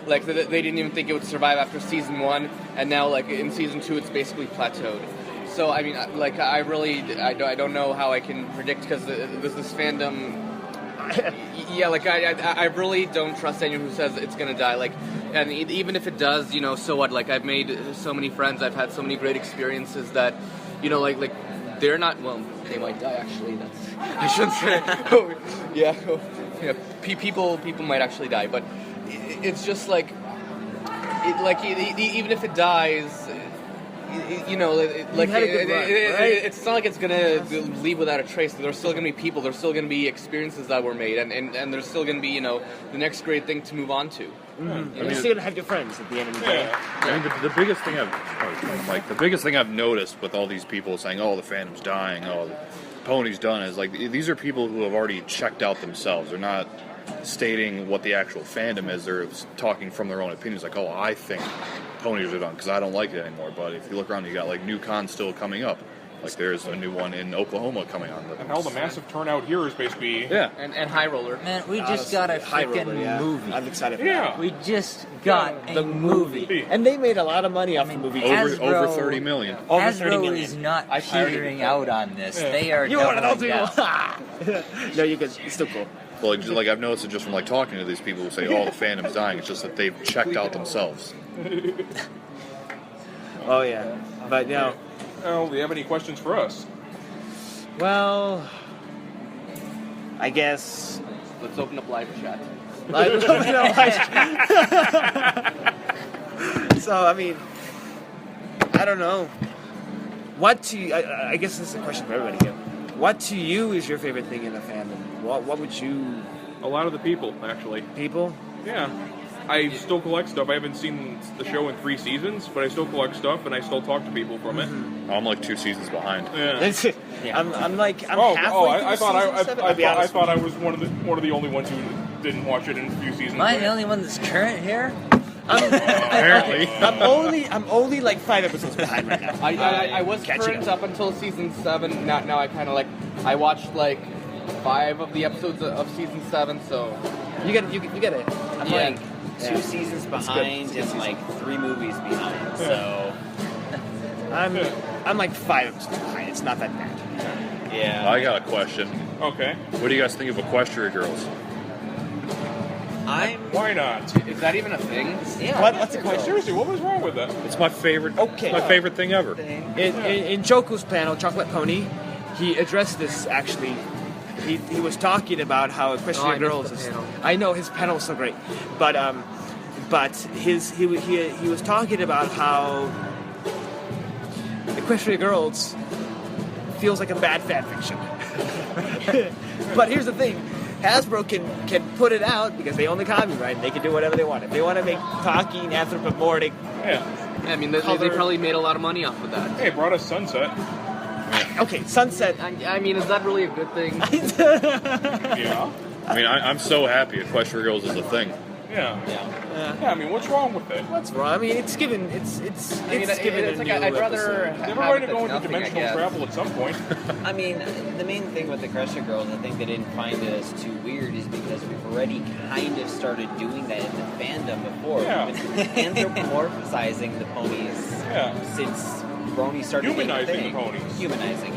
Like, they didn't even think it would survive after season 1, and now, like, in season 2, it's basically plateaued. So, I mean, like, I don't know how I can predict, because this fandom... Yeah, like, I really don't trust anyone who says it's gonna die. Like, and even if it does, so what? Like, I've made so many friends, I've had so many great experiences that, like they're not. Well, they might die. Actually, I shouldn't say. People might actually die, but it's just like, even if it dies. It's not like it's gonna leave without a trace. There's still gonna be people. There's still gonna be experiences that were made, and there's still gonna be the next great thing to move on to. Mm-hmm. You're still gonna have your friends at the end of the day. I mean, the biggest thing I've noticed with all these people saying, "Oh, the fandom's dying," "Oh, the pony's done," is like these are people who have already checked out themselves. They're not stating what the actual fandom is. They're talking from their own opinions. Like, "Oh, I think ponies are done because I don't like it anymore." But if you look around, you got like new cons still coming up. Like there's a new one in Oklahoma coming on. And hell, the massive turnout here is basically and High Roller. Man, we just got a freaking movie. I'm excited for that. We just got a movie, and they made a lot, of money off the movie. Over 30 million. Over Hasbro 30 million. is not petering out on this. They are. You want it all doubling too? No, you guys. It's still cool. Well, like I've noticed it just from like talking to these people who say, "Oh, the fandom's dying." It's just that they've checked out themselves. Oh yeah, but no. Oh, do you have any questions for us? Well, I guess let's open up live chat. So I mean, I don't know. What to you, I guess this is a question for everybody here. What to you is your favorite thing in a fandom? What would you? A lot of the people, actually. People? Yeah. I still collect stuff. I haven't seen the show in 3 seasons, but I still collect stuff, and I still talk to people from it. I'm like 2 seasons behind. Yeah. I'm halfway through I thought I thought I was one of the only ones who didn't watch it in a few seasons. Am I the only one that's current here? Apparently. I'm only like 5 episodes behind right now. I was current up until season 7. Now I kind of I watched like 5 of the episodes of season 7. So you get it. I'm like 2 seasons behind and like 3 movies behind. So I'm like 5 episodes behind. It's not that bad. Yeah. I got a question. Okay. What do you guys think of Equestria Girls? Why not? Is that even a thing? Yeah. What's the question? Seriously, what was wrong with that? It's my favorite. Okay. My favorite thing ever. In Joku's panel, Chocolate Pony, he addressed this actually. He was talking about how Equestria Girls is. I know his panel was so great, but he was talking about how Equestria Girls feels like a bad fan fiction. But here's the thing. Hasbro can put it out because they own the copyright and they can do whatever they want. If they want to make talking anthropomorphic, I mean, they probably made a lot of money off of that. Hey, it brought us Sunset. Okay, Sunset. I mean, is that really a good thing? Yeah. I mean, I'm so happy Equestria Girls is a thing. Yeah. I mean, what's wrong with it? What's wrong? I mean, it's given. It's given. It's like I'd rather. They're going to go into dimensional travel at some point. I mean, the main thing with the Equestria Girls, I think they didn't find it as too weird, is because we've already kind of started doing that in the fandom before. Yeah. We've been anthropomorphizing the ponies since Brony started humanizing the ponies. Humanizing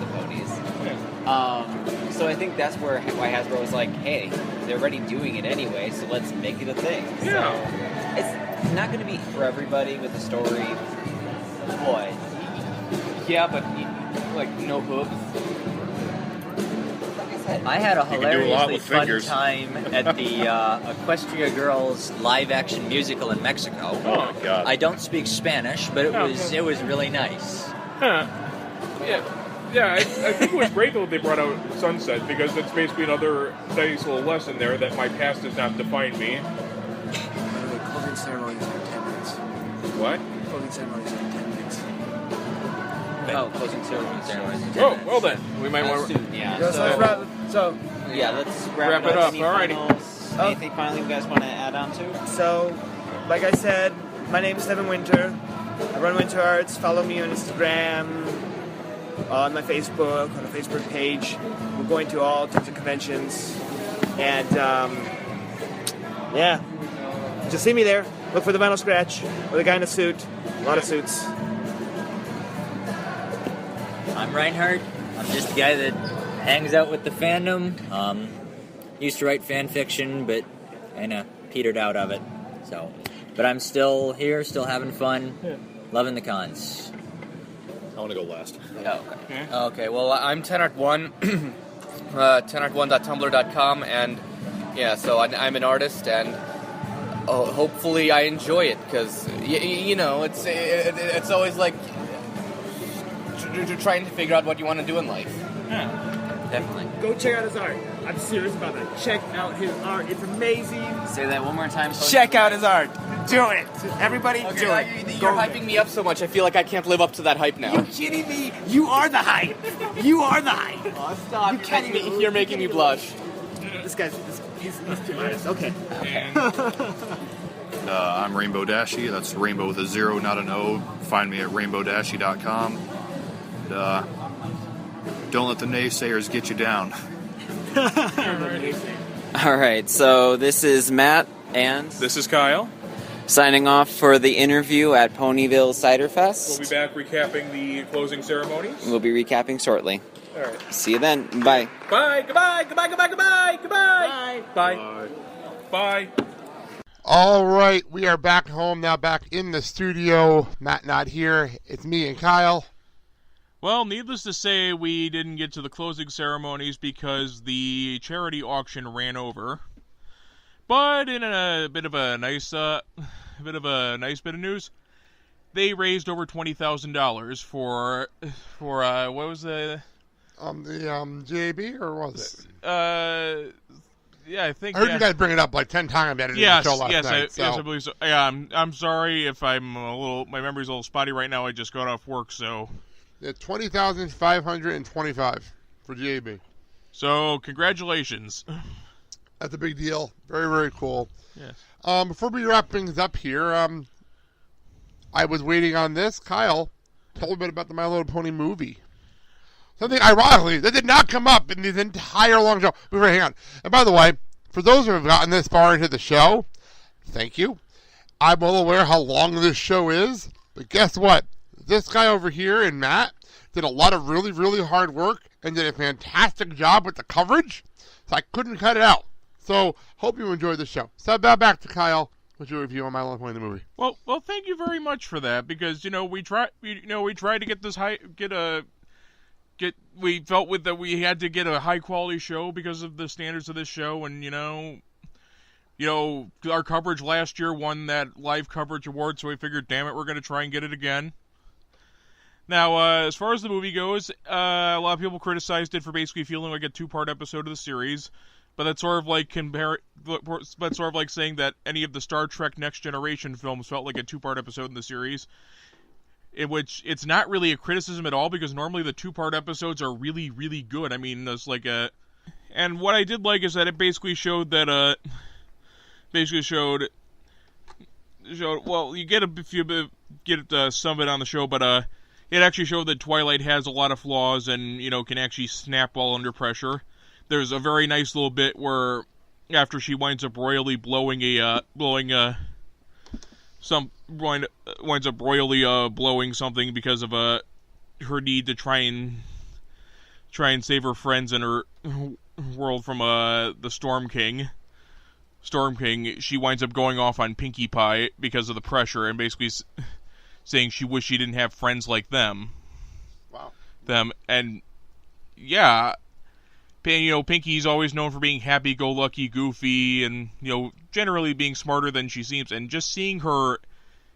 the ponies. So I think that's why Hasbro was like, hey, they're already doing it anyway, so let's make it a thing. Yeah. So it's not going to be for everybody with the story. Boy. Yeah, but like no hooves. I had a hilariously fun fingers. time at the Equestria Girls live-action musical in Mexico. Oh my God! I don't speak Spanish, but it was really nice. Yeah, I think it was great though they brought out Sunset, because that's basically another nice little lesson there that my past does not define me. Closing ceremonies are 10 minutes. What? Closing ceremonies are 10 minutes. Oh, closing ceremonies. Oh, well then. We might want to. Yeah. Let's wrap it up. Alrighty. Anything finally you guys want to add on to? So, like I said, my name is Devin Winter. I run Winter Arts. Follow me on Instagram, on my Facebook, on the Facebook page. We're going to all types of conventions. And, Just see me there. Look for the Vinyl Scratch or the guy in a suit. A lot of suits. I'm Reinhardt. I'm just a guy that hangs out with the fandom. Used to write fan fiction, but kind of petered out of it. So, but I'm still here, still having fun, loving the cons. I want to go last. Oh, okay. Okay, well, I'm Tenart1, tenart1.tumblr.com, and so I'm an artist, and hopefully I enjoy it, because, it's always like trying to figure out what you want to do in life. Yeah. Definitely. Go check out his art. I'm serious about that. Check out his art. It's amazing. Say that one more time. Check out his art. Do it. Everybody, do it. You're hyping me up so much, I feel like I can't live up to that hype now. You kidding me? You are the hype. You are the hype. Oh, stop. You're making me blush. This guy's, he's too nice. Okay. I'm Rainbow Dashy. That's Rainbow with a 0, not an O. Find me at rainbowdashy.com. Don't let the naysayers get you down. All right, so this is Matt and This is Kyle. signing off for the interview at Ponyville Ciderfest. We'll be back recapping the closing ceremonies. We'll be recapping shortly. All right. See you then. Bye. Bye. Goodbye. Goodbye. Goodbye. Goodbye. Goodbye. Bye. Bye. All right, we are back home now, back in the studio. Matt not here. It's me and Kyle. Well, needless to say, we didn't get to the closing ceremonies because the charity auction ran over. But in a bit of a nice bit of news, they raised over $20,000 for what was the JAB, or was it? Yeah, I think. I heard you guys bring it up like 10 times at the show last night. Yes, I believe so. Yeah, I'm sorry if my memory's a little spotty right now. I just got off work, so. Yeah, 20,525 for JAB. So congratulations. That's a big deal. Very, very cool. Yes. Before we wrap things up here, I was waiting on this. Kyle, tell me a bit about the My Little Pony movie. Something, ironically, that did not come up in this entire long show. Hang on. And by the way, for those who have gotten this far into the show, thank you. I'm well aware how long this show is, but guess what? This guy over here and Matt did a lot of really, really hard work and did a fantastic job with the coverage, so I couldn't cut it out. So, hope you enjoyed the show. So, back to Kyle with your review on My Little Pony the movie. Well, thank you very much for that, because we tried to get this we felt with that we had to get a high quality show because of the standards of this show, and our coverage last year won that live coverage award, so we figured, damn it, we're going to try and get it again. Now, as far as the movie goes, a lot of people criticized it for basically feeling like a 2-part episode of the series, but that's sort of like saying that any of the Star Trek Next Generation films felt like a 2-part episode in the series, in which it's not really a criticism at all, because normally the 2-part episodes are really, really good. I mean, there's like and what I did like is that it basically showed that, well, you get some of it on the show, but, it actually showed that Twilight has a lot of flaws and, can actually snap well under pressure. There's a very nice little bit where, after she winds up royally blowing something because of her need to try and save her friends and her world from the Storm King, she winds up going off on Pinkie Pie because of the pressure and basically saying she wished she didn't have friends like them. Wow. And yeah, Pinkie's always known for being happy-go-lucky, goofy, and, generally being smarter than she seems. And just seeing her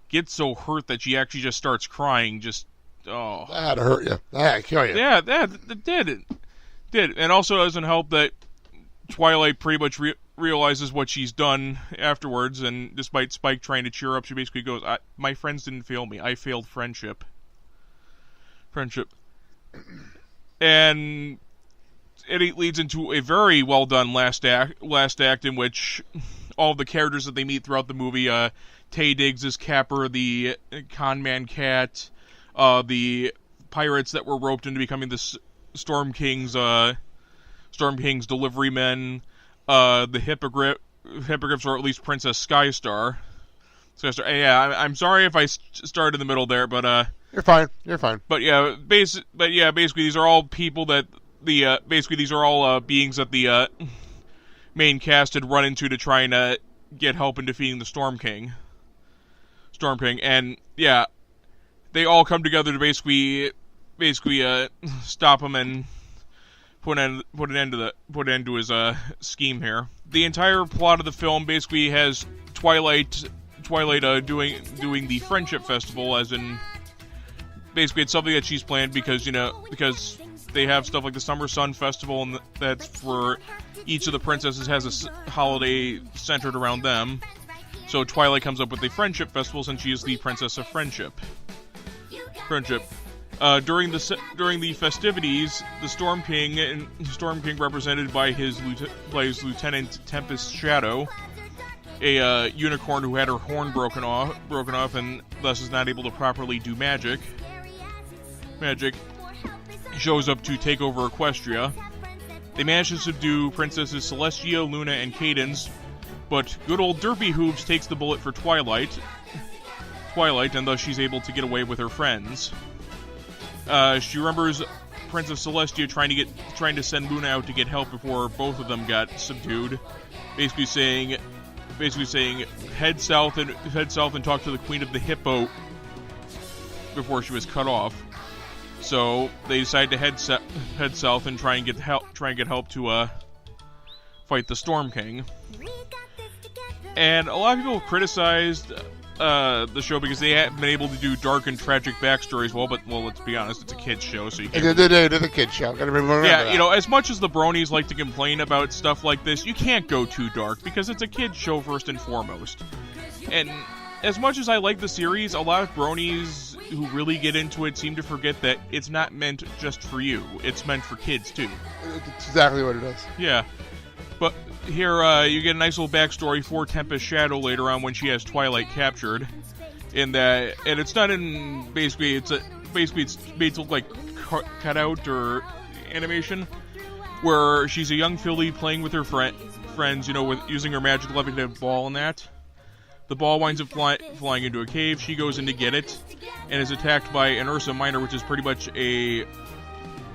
get so hurt that she actually just starts crying, that had to hurt you. That had to kill you. Yeah, that did. And also doesn't help that Twilight pretty much realizes what she's done afterwards, and despite Spike trying to cheer up, she basically goes, my friends didn't fail me. I failed friendship. And it leads into a very well done last act in which all the characters that they meet throughout the movie, Tay Diggs is Capper, the con man Cat, the pirates that were roped into becoming the Storm King's delivery men, the hippogriffs, or at least Princess Skystar. Yeah, I'm sorry if I started in the middle there, but you're fine. But yeah, basically these are all people that these are all beings that the main cast had run into to try and get help in defeating the Storm King, and yeah, they all come together to basically stop him and put an end to his scheme here. The entire plot of the film basically has Twilight doing the Friendship Festival, as in basically it's something that she's planned because they have stuff like the Summer Sun Festival, and that's for each of the princesses has a holiday centered around them. So Twilight comes up with the Friendship Festival since she is the Princess of Friendship. During the festivities, the Storm King represented by his Lieutenant Tempest Shadow, a unicorn who had her horn broken off and thus is not able to properly do magic, shows up to take over Equestria. They manage to subdue Princesses Celestia, Luna, and Cadence, but good old Derpy Hoops takes the bullet for Twilight, and thus she's able to get away with her friends. She remembers Princess Celestia trying to send Luna out to get help before both of them got subdued, basically saying head south and talk to the Queen of the Hippo before she was cut off. So they decide to head south and try and get help to fight the Storm King. And a lot of people criticized the show because they haven't been able to do dark and tragic backstories well, let's be honest, it's a kids show, so you can't. It's a kids show. Gotta remember that. As much as the bronies like to complain about stuff like this, you can't go too dark because it's a kids show first and foremost. And as much as I like the series, a lot of bronies who really get into it seem to forget that it's not meant just for you. It's meant for kids too. It's exactly what it is. Yeah. But here, you get a nice little backstory for Tempest Shadow later on when she has Twilight captured. And it's done in it's made to look like cutout or animation, where she's a young filly playing with her friends, with using her magic levitative ball and that. The ball winds up flying into a cave. She goes in to get it, and is attacked by an Ursa Minor, which is pretty much a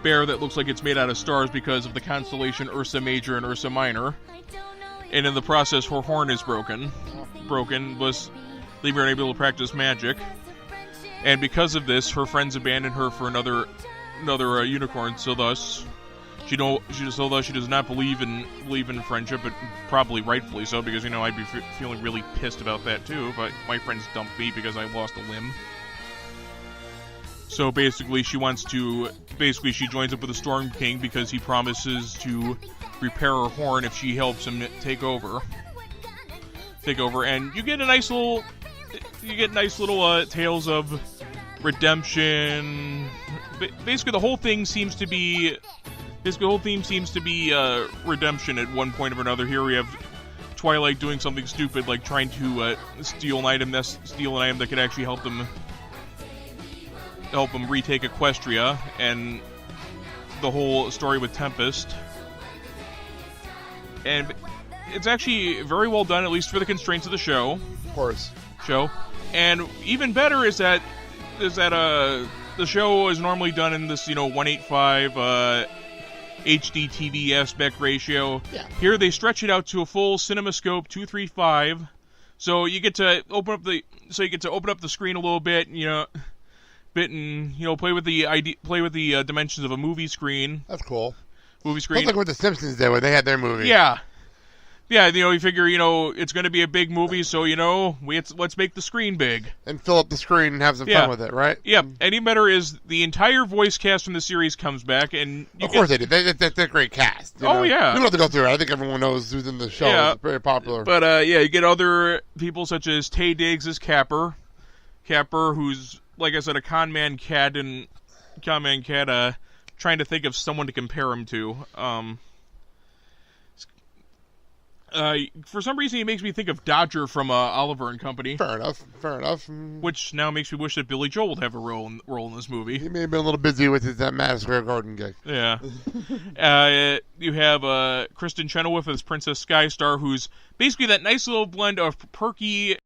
bear that looks like it's made out of stars because of the constellation Ursa Major and Ursa Minor. And in the process, her horn is broken, was leaving her unable to practice magic. And because of this, her friends abandon her for another unicorn. So thus, she does not believe in friendship, but probably rightfully so, because I'd be feeling really pissed about that too. But my friends dumped me because I lost a limb. So basically, she joins up with the Storm King because he promises to repair her horn if she helps him take over. And you get nice little tales of redemption. Basically, the whole theme seems to be redemption at one point or another. Here we have Twilight doing something stupid, like trying to steal an item that could actually help them retake Equestria, and the whole story with Tempest. And it's actually very well done, at least for the constraints of the show. Of course. And even better is that the show is normally done in this 1:8:5 HD TV aspect ratio. Yeah. Here they stretch it out to a full CinemaScope 235. So you get to open up the screen a little bit, and play with the dimensions of a movie screen. That's cool. Movie screen. Sounds like what the Simpsons did when they had their movie. Yeah. Yeah, you figure, it's going to be a big movie, so, let's make the screen big. And fill up the screen and have some fun with it, right? Yeah. And even better is the entire voice cast from the series comes back, and of course they do. They're a great cast. Oh, yeah. We don't have to go through it. I think everyone knows who's in the show. Yeah. It's very popular. But, you get other people such as Tay Diggs as Capper, who's, like I said, a con man cat, trying to think of someone to compare him to. For some reason, he makes me think of Dodger from Oliver and Company. Fair enough. Which now makes me wish that Billy Joel would have a role in this movie. He may have been a little busy with his Madison Square Garden gig. Yeah. You have Kristen Chenoweth as Princess Skystar, who's basically that nice little blend of perky